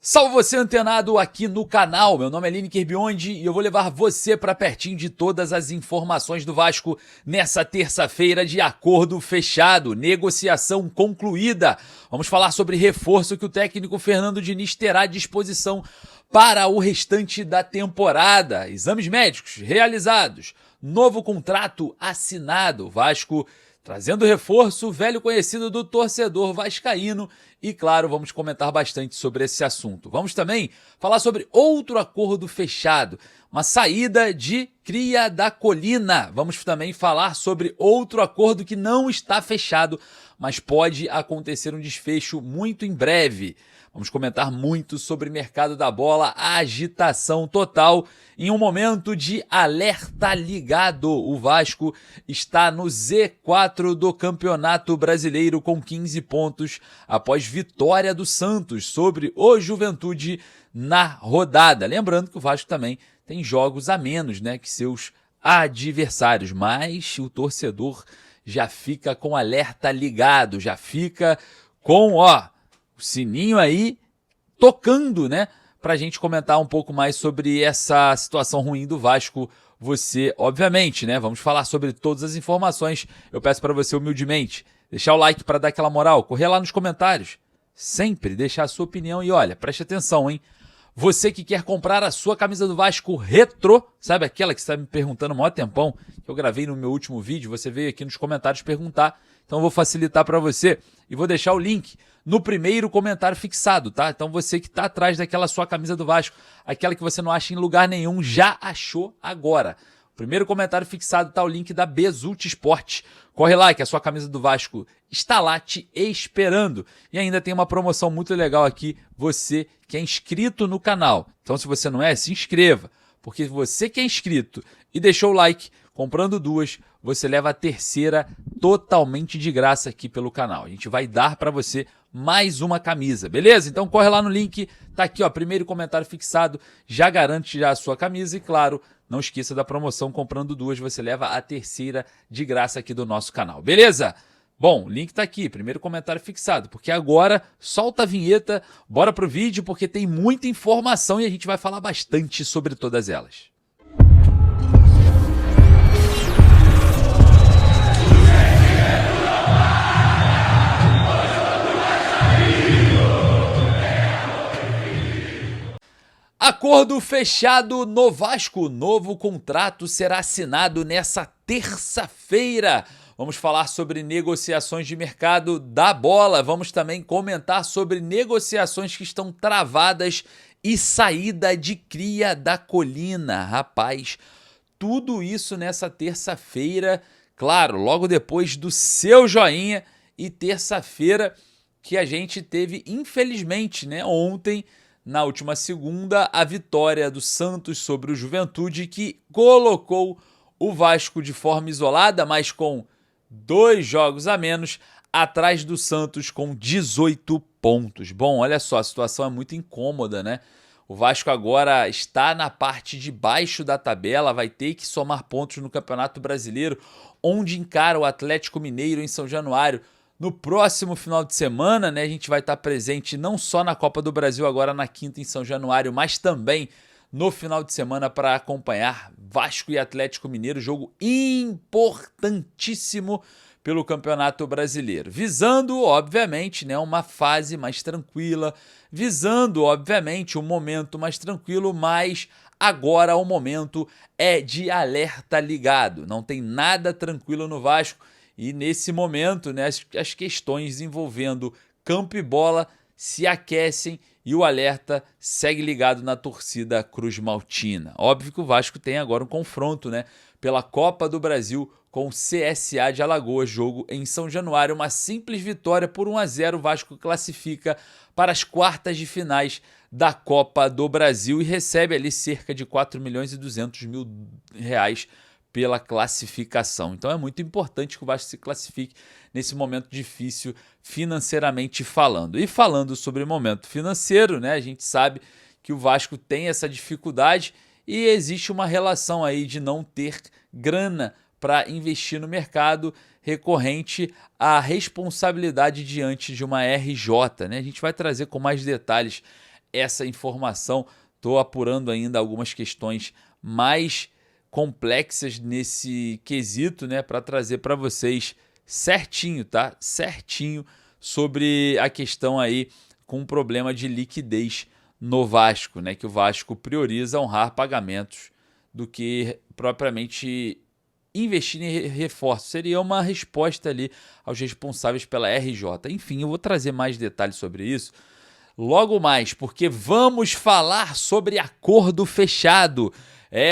Salve você antenado aqui no canal, meu nome é Lineker Biondi e eu vou levar você para pertinho de todas as informações do Vasco nessa terça-feira de acordo fechado, negociação concluída. Vamos falar sobre reforço que o técnico Fernando Diniz terá à disposição para o restante da temporada, exames médicos realizados, novo contrato assinado, Vasco trazendo reforço, velho conhecido do torcedor vascaíno e, claro, vamos comentar bastante sobre esse assunto. Vamos também falar sobre outro acordo fechado, uma saída de Cria da Colina. Vamos também falar sobre outro acordo que não está fechado, mas pode acontecer um desfecho muito em breve. Vamos comentar muito sobre mercado da bola, agitação total. Em um momento de alerta ligado, o Vasco está no Z4 do Campeonato Brasileiro com 15 pontos após vitória do Santos sobre o Juventude na rodada. Lembrando que o Vasco também tem jogos a menos, que seus adversários, mas o torcedor já fica com alerta ligado, já fica com, o sininho aí tocando, pra gente comentar um pouco mais sobre essa situação ruim do Vasco. Você, obviamente, vamos falar sobre todas as informações. Eu peço para você humildemente deixar o like para dar aquela moral, correr lá nos comentários, sempre deixar a sua opinião e olha, preste atenção, hein? Você que quer comprar a sua camisa do Vasco retrô, sabe aquela que você está me perguntando há maior tempão, que eu gravei no meu último vídeo, você veio aqui nos comentários perguntar, então eu vou facilitar para você e vou deixar o link no primeiro comentário fixado, tá? Então você que está atrás daquela sua camisa do Vasco, aquela que você não acha em lugar nenhum, já achou agora. O primeiro comentário fixado está o link da Bezult Sport. Corre lá que a sua camisa do Vasco está lá te esperando. E ainda tem uma promoção muito legal aqui, você que é inscrito no canal. Então se você não é, se inscreva, porque você que é inscrito e deixou o like, comprando duas, você leva a terceira totalmente de graça aqui pelo canal. A gente vai dar para você mais uma camisa, beleza? Então corre lá no link, tá aqui, primeiro comentário fixado, já garante já a sua camisa e claro, não esqueça da promoção, comprando duas você leva a terceira de graça aqui do nosso canal, beleza? Bom, o link tá aqui, primeiro comentário fixado, porque agora solta a vinheta, bora pro vídeo porque tem muita informação e a gente vai falar bastante sobre todas elas. Acordo fechado no Vasco, novo contrato será assinado nessa terça-feira. Vamos falar sobre negociações de mercado da bola, vamos também comentar sobre negociações que estão travadas e saída de Cria da Colina. Rapaz, tudo isso nessa terça-feira, claro, logo depois do seu joinha e terça-feira que a gente teve, infelizmente, ontem, na última segunda, a vitória do Santos sobre o Juventude, que colocou o Vasco de forma isolada, mas com 2 jogos a menos, atrás do Santos com 18 pontos. Bom, olha só, a situação é muito incômoda, O Vasco agora está na parte de baixo da tabela, vai ter que somar pontos no Campeonato Brasileiro, onde encara o Atlético Mineiro em São Januário. No próximo final de semana, a gente vai estar presente não só na Copa do Brasil, agora na quinta em São Januário, mas também no final de semana para acompanhar Vasco e Atlético Mineiro, jogo importantíssimo pelo Campeonato Brasileiro. Visando, obviamente, uma fase mais tranquila, visando, obviamente, um momento mais tranquilo, mas agora o momento é de alerta ligado. Não tem nada tranquilo no Vasco. E nesse momento, as questões envolvendo campo e bola se aquecem e o alerta segue ligado na torcida Cruz Maltina. Óbvio que o Vasco tem agora um confronto, pela Copa do Brasil com o CSA de Alagoas, jogo em São Januário. Uma simples vitória por 1-0, o Vasco classifica para as quartas de finais da Copa do Brasil e recebe ali cerca de 4.200.000 reais pela classificação. Então é muito importante que o Vasco se classifique nesse momento difícil financeiramente falando. E falando sobre momento financeiro, a gente sabe que o Vasco tem essa dificuldade e existe uma relação aí de não ter grana para investir no mercado recorrente à responsabilidade diante de uma RJ. A gente vai trazer com mais detalhes essa informação. Estou apurando ainda algumas questões mais complexas nesse quesito, né, para trazer para vocês certinho, tá? Certinho sobre a questão aí com o problema de liquidez no Vasco, né, que o Vasco prioriza honrar pagamentos do que propriamente investir em reforço. Seria uma resposta ali aos responsáveis pela RJ. Enfim, eu vou trazer mais detalhes sobre isso logo mais, porque vamos falar sobre acordo fechado.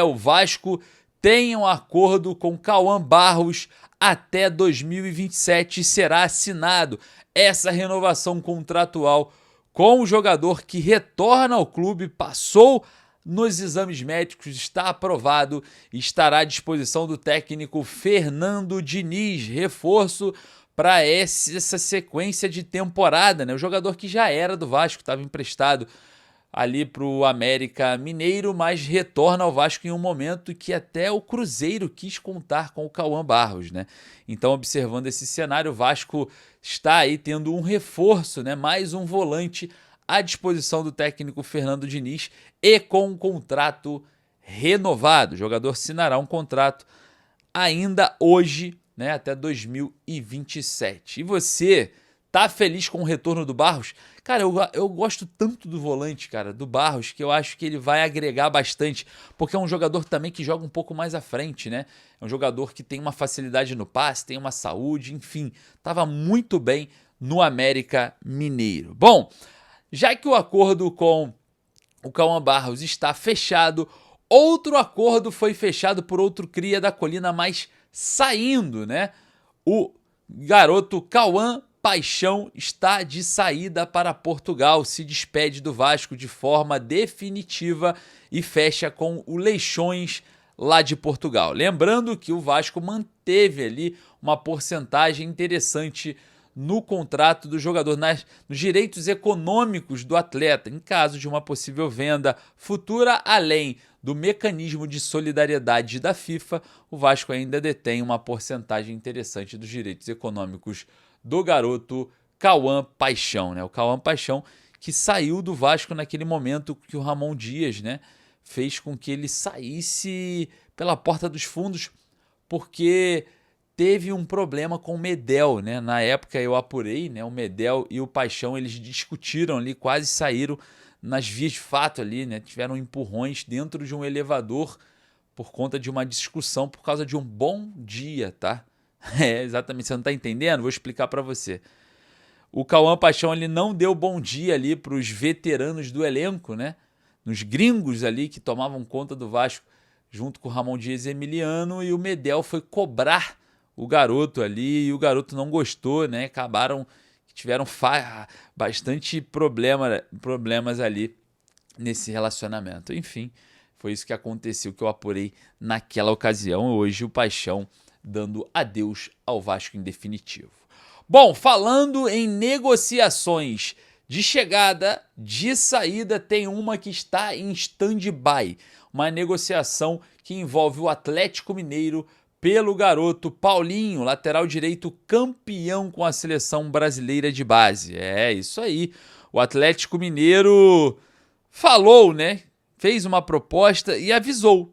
O Vasco tem um acordo com Cauã Barros até 2027 e será assinado essa renovação contratual com o jogador que retorna ao clube, passou nos exames médicos, está aprovado e estará à disposição do técnico Fernando Diniz, reforço para essa sequência de temporada, né? O jogador que já era do Vasco, estava emprestado ali para o América Mineiro, mas retorna ao Vasco em um momento que até o Cruzeiro quis contar com o Cauã Barros, né? Então, observando esse cenário, o Vasco está aí tendo um reforço, né? Mais um volante à disposição do técnico Fernando Diniz e com um contrato renovado. O jogador assinará um contrato ainda hoje, né, até 2027. E você tá feliz com o retorno do Barros? Cara, eu gosto tanto do volante, cara, do Barros, que eu acho que ele vai agregar bastante, porque é um jogador também que joga um pouco mais à frente, né? É um jogador que tem uma facilidade no passe, tem uma saúde, enfim, tava muito bem no América Mineiro. Bom, já que o acordo com o Cauã Barros está fechado, outro acordo foi fechado por outro cria da Colina, mas saindo, né? O garoto Cauã Paixão está de saída para Portugal, se despede do Vasco de forma definitiva e fecha com o Leixões lá de Portugal. Lembrando que o Vasco manteve ali uma porcentagem interessante no contrato do jogador, nos direitos econômicos do atleta, em caso de uma possível venda futura, além do mecanismo de solidariedade da FIFA, o Vasco ainda detém uma porcentagem interessante dos direitos econômicos do garoto Cauã Paixão, né? O Cauã Paixão que saiu do Vasco naquele momento que o Ramon Dias, né, fez com que ele saísse pela porta dos fundos, porque teve um problema com o Medel, né? Na época eu apurei, né? O Medel e o Paixão, eles discutiram ali, quase saíram nas vias de fato ali, né? Tiveram empurrões dentro de um elevador por conta de uma discussão por causa de um bom dia, tá? Exatamente, você não tá entendendo? Vou explicar para você. O Cauã Paixão, ele não deu bom dia ali para os veteranos do elenco, né? Nos gringos ali que tomavam conta do Vasco junto com o Ramon Dias e Emiliano, e o Medel foi cobrar o garoto ali, e o garoto não gostou, né? Tiveram bastante problemas ali nesse relacionamento. Enfim, foi isso que aconteceu, que eu apurei naquela ocasião. Hoje o Paixão dando adeus ao Vasco em definitivo. Bom, falando em negociações de chegada, de saída, tem uma que está em stand-by. Uma negociação que envolve o Atlético Mineiro pelo garoto Paulinho, lateral direito campeão com a seleção brasileira de base. É isso aí. O Atlético Mineiro falou, né? Fez uma proposta e avisou.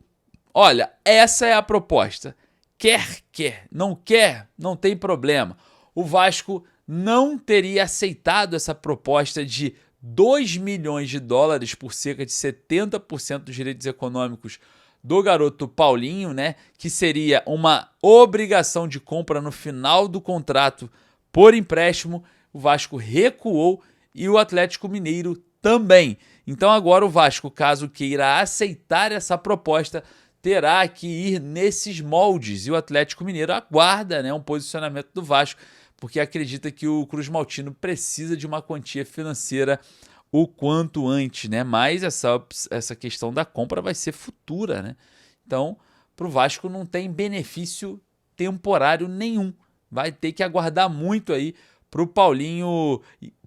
Olha, essa é a proposta. Quer. Não quer, não tem problema. O Vasco não teria aceitado essa proposta de 2 milhões de dólares por cerca de 70% dos direitos econômicos do garoto Paulinho, né, que seria uma obrigação de compra no final do contrato por empréstimo. O Vasco recuou e o Atlético Mineiro também. Então agora o Vasco, caso queira aceitar essa proposta, terá que ir nesses moldes, e o Atlético Mineiro aguarda, né, um posicionamento do Vasco, porque acredita que o Cruz Maltino precisa de uma quantia financeira o quanto antes, né? Mas essa questão da compra vai ser futura, né? Então, para o Vasco não tem benefício temporário nenhum. Vai ter que aguardar muito aí para o Paulinho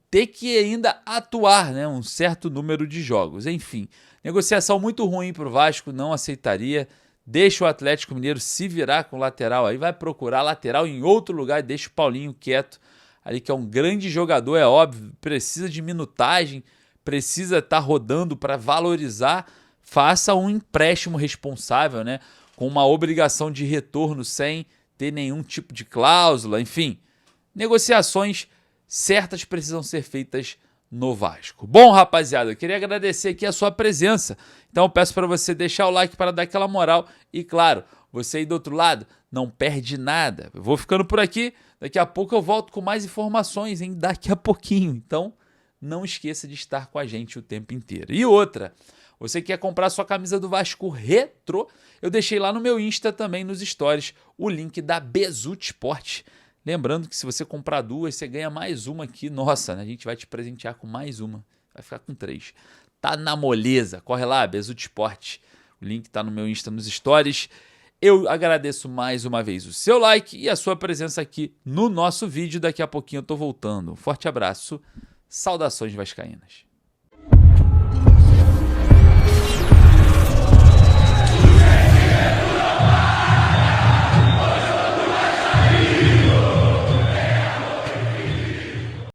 ter que ainda atuar, né? Um certo número de jogos. Enfim, negociação muito ruim para o Vasco, não aceitaria. Deixa o Atlético Mineiro se virar com o lateral aí, vai procurar lateral em outro lugar, deixa o Paulinho quieto ali, que é um grande jogador, é óbvio, precisa de minutagem, precisa estar rodando para valorizar, faça um empréstimo responsável, né? Com uma obrigação de retorno sem ter nenhum tipo de cláusula, enfim. Negociações certas precisam ser feitas no Vasco. Bom, rapaziada, eu queria agradecer aqui a sua presença. Então eu peço para você deixar o like para dar aquela moral. E claro, você aí do outro lado não perde nada. Eu vou ficando por aqui. Daqui a pouco eu volto com mais informações, hein? Daqui a pouquinho. Então não esqueça de estar com a gente o tempo inteiro. E outra, você quer comprar sua camisa do Vasco retrô? Eu deixei lá no meu Insta também, nos stories, o link da Bezut Sport. Lembrando que se você comprar duas, você ganha mais uma aqui. Nossa, né? A gente vai te presentear com mais uma. Vai ficar com 3. Tá na moleza. Corre lá, Bezut Sport. O link tá no meu Insta, nos stories. Eu agradeço mais uma vez o seu like e a sua presença aqui no nosso vídeo. Daqui a pouquinho eu tô voltando. Um forte abraço. Saudações vascaínas.